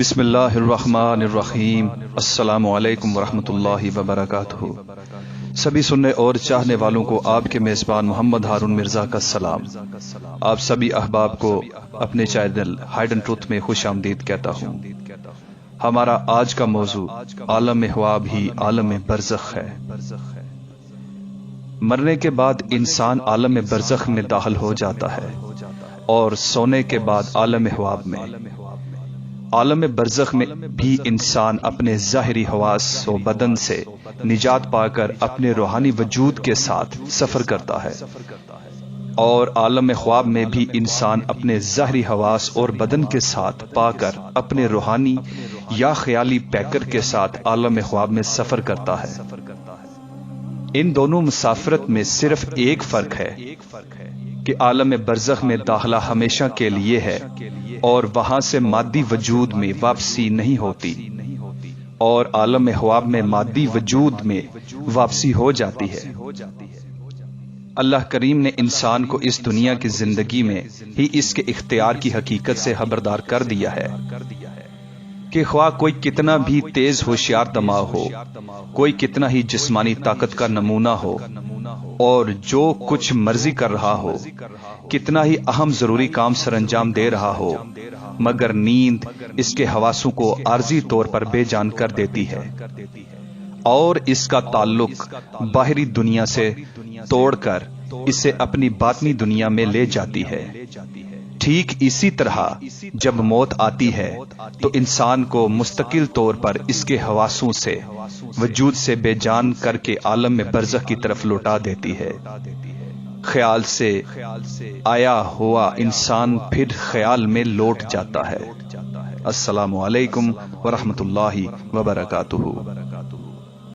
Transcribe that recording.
بسم اللہ الرحمن الرحیم۔ السلام علیکم ورحمۃ اللہ وبرکاتہ۔ سبھی سننے اور چاہنے والوں کو آپ کے میزبان محمد ہارون مرزا کا سلام۔ آپ سبھی احباب کو اپنے چینل ہائیڈن ٹروتھ میں خوش آمدید کہتا ہوں۔ ہمارا آج کا موضوع عالم خواب ہی عالم برزخ ہے۔ مرنے کے بعد انسان عالم برزخ میں داخل ہو جاتا ہے اور سونے کے بعد عالم خواب میں۔ عالم برزخ میں بھی انسان اپنے ظاہری حواس و بدن سے نجات پا کر اپنے روحانی وجود کے ساتھ سفر کرتا ہے، اور عالم خواب میں بھی انسان اپنے ظاہری حواس اور بدن کے ساتھ پا کر اپنے روحانی یا خیالی پیکر کے ساتھ عالم خواب میں سفر کرتا ہے۔ ان دونوں مسافرت میں صرف ایک فرق ہے کہ عالم برزخ میں داخلہ ہمیشہ کے لیے ہے اور وہاں سے مادی وجود میں واپسی نہیں ہوتی، اور عالم خواب میں مادی وجود میں واپسی ہو جاتی ہے۔ اللہ کریم نے انسان کو اس دنیا کی زندگی میں ہی اس کے اختیار کی حقیقت سے خبردار کر دیا ہے کہ خواہ کوئی کتنا بھی تیز ہوشیار دماغ ہو، کوئی کتنا ہی جسمانی طاقت کا نمونہ ہو اور جو کچھ مرضی کر رہا ہو، کتنا ہی اہم ضروری کام سر انجام دے رہا ہو، مگر نیند اس کے حواسوں کو عارضی طور پر بے جان کر دیتی ہے اور اس کا تعلق باہری دنیا سے توڑ کر اسے اپنی باطنی دنیا میں لے جاتی ہے۔ ٹھیک اسی طرح جب موت آتی ہے تو انسان کو مستقل طور پر اس کے حواسوں سے وجود سے بے جان کر کے عالم میں برزخ کی طرف لوٹا دیتی ہے۔ خیال سے آیا ہوا انسان پھر خیال میں لوٹ جاتا ہے۔ السلام علیکم ورحمۃ اللہ وبرکاتہ۔